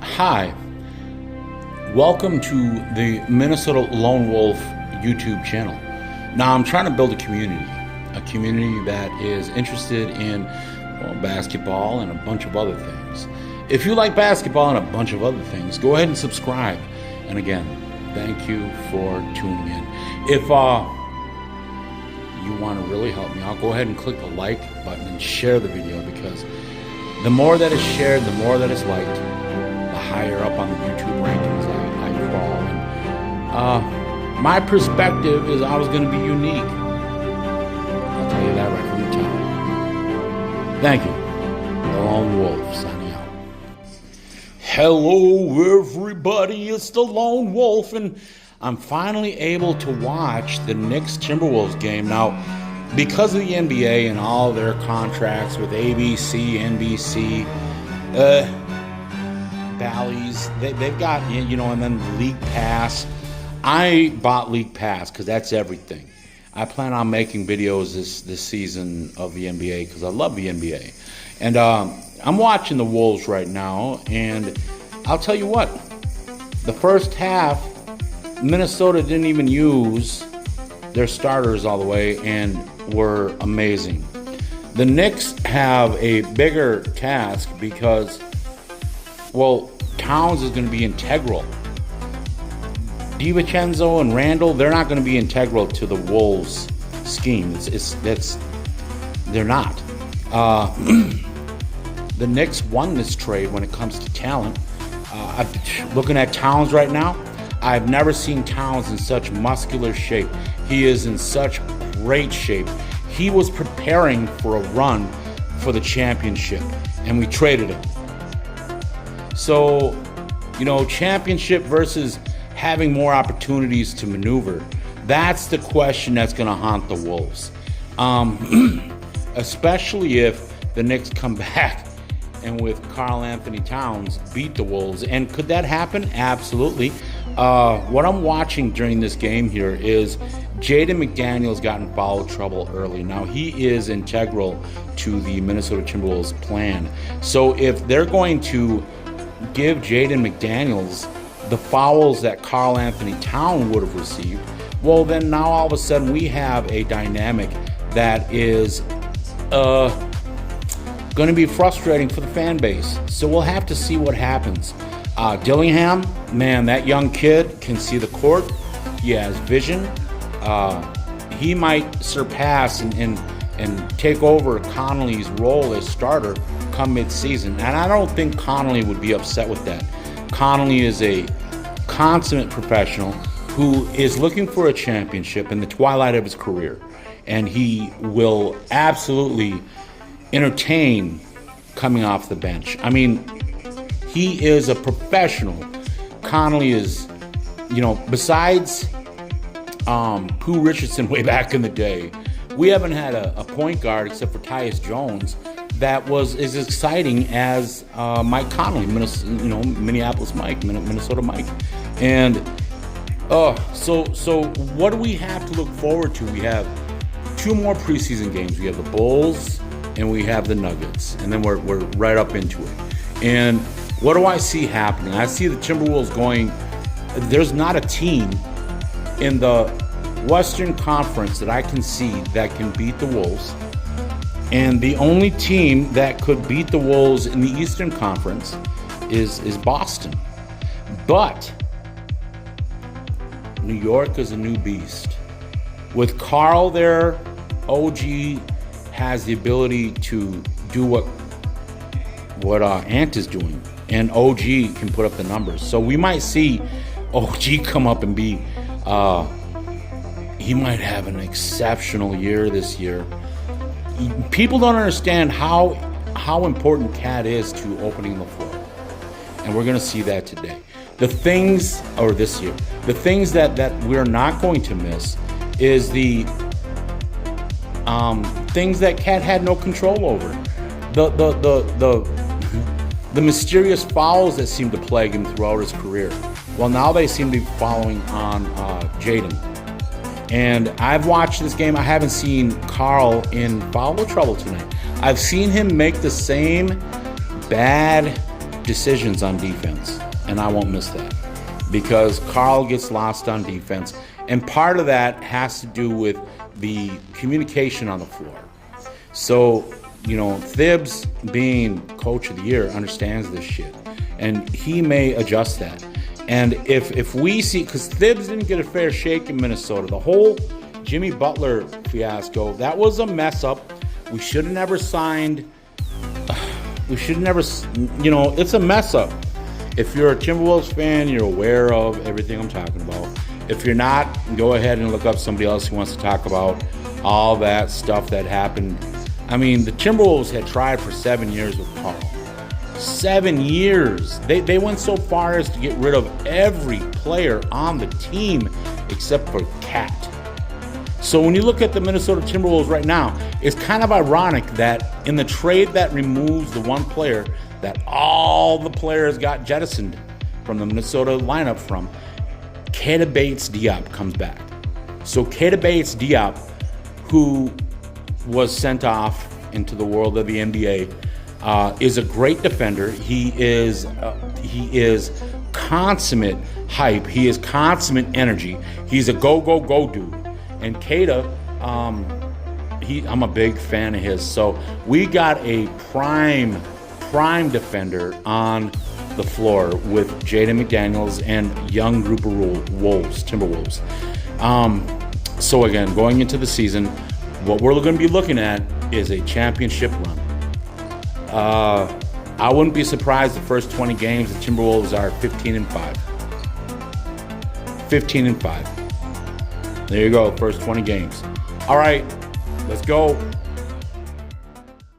Hi, welcome to the Minnesota Lone Wolf YouTube channel. Now I'm trying to build a community that is interested in basketball and a bunch of other things. If you like basketball and a bunch of other things, go ahead and subscribe. And again, thank you for tuning in. If you want to really help me out, go ahead and click the like button and share the video, because the more that is shared, the more that is liked, the higher up on the YouTube rankings I crawl. And my perspective is always going to be unique. I'll tell you that right from the top. Thank you. The Lone Wolf signing out. Hello, everybody. It's the Lone Wolf, and I'm finally able to watch the Knicks Timberwolves game. Now, because of the NBA and all their contracts with ABC, NBC, Bally's, they've got, and then League Pass. I bought League Pass because that's everything. I plan on making videos this season of the NBA because I love the NBA. And I'm watching the Wolves right now, and I'll tell you what, the first half, Minnesota didn't even use their starters all the way and were amazing. The Knicks have a bigger task because, Towns is going to be integral. DiVincenzo and Randall, they're not going to be integral to the Wolves scheme. They're not. The Knicks won this trade when it comes to talent. Looking at Towns right now, I've never seen Towns in such muscular shape. He is in such great shape. He was preparing for a run for the championship, and we traded him. So, championship versus having more opportunities to maneuver, that's the question that's going to haunt the Wolves. Especially if the Knicks come back and with Karl Anthony Towns beat the Wolves. And could that happen? Absolutely. What I'm watching during this game here is Jaden McDaniels got in foul trouble early. Now, he is integral to the Minnesota Timberwolves plan. So if they're going to give Jaden McDaniels the fouls that Karl Anthony Towns would have received, then now all of a sudden we have a dynamic that is going to be frustrating for the fan base. So we'll have to see what happens. Dillingham, man, that young kid can see the court. He has vision. He might surpass and take over Connolly's role as starter come mid-season. And I don't think Connolly would be upset with that. Connolly is a consummate professional who is looking for a championship in the twilight of his career. And he will absolutely entertain coming off the bench. I mean, he is a professional. Connolly is, besides Pooh Richardson way back in the day, we haven't had a point guard except for Tyus Jones that was as exciting as Mike Conley, Minneapolis Mike, Minnesota Mike. And so what do we have to look forward to? We have two more preseason games. We have the Bulls and we have the Nuggets, and then we're right up into it. And what do I see happening? I see the Timberwolves going. There's not a team in the Western Conference that I can see that can beat the Wolves. And the only team that could beat the Wolves in the Eastern Conference is Boston. But New York is a new beast. With Karl there, OG has the ability to do what Ant is doing. And OG can put up the numbers. So we might see OG come up and be, he might have an exceptional year this year. People don't understand how important Cat is to opening the floor. And we're going to see that today. This year, the things that we're not going to miss is the things that Cat had no control over. The mysterious fouls that seem to plague him throughout his career. Well, now they seem to be following on Jaden. And I've watched this game. I haven't seen Karl in foul trouble tonight. I've seen him make the same bad decisions on defense, and I won't miss that because Carl gets lost on defense, and part of that has to do with the communication on the floor. So, Thibs, being coach of the year, understands this shit, and he may adjust that. And if we see, because Thibs didn't get a fair shake in Minnesota, the whole Jimmy Butler fiasco, that was a mess up. We should have never signed. It's a mess up. If you're a Timberwolves fan, you're aware of everything I'm talking about. If you're not, go ahead and look up somebody else who wants to talk about all that stuff that happened. I mean, the Timberwolves had tried for 7 years with Carl. 7 years. They went so far as to get rid of every player on the team except for Cat. So when you look at the Minnesota Timberwolves right now, it's kind of ironic that in the trade that removes the one player that all the players got jettisoned from the Minnesota lineup from, Keita Bates-Diop comes back. So Keita Bates-Diop, who was sent off into the world of the NBA, is a great defender. He is consummate hype. He is consummate energy. He's a go dude. And Keita, I'm a big fan of his. So we got a prime defender on the floor with Jaden McDaniels and young group of Timberwolves. So again, going into the season, what we're going to be looking at is a championship run. I wouldn't be surprised the first 20 games the Timberwolves are 15-5. 15-5. There you go, first 20 games. All right, let's go.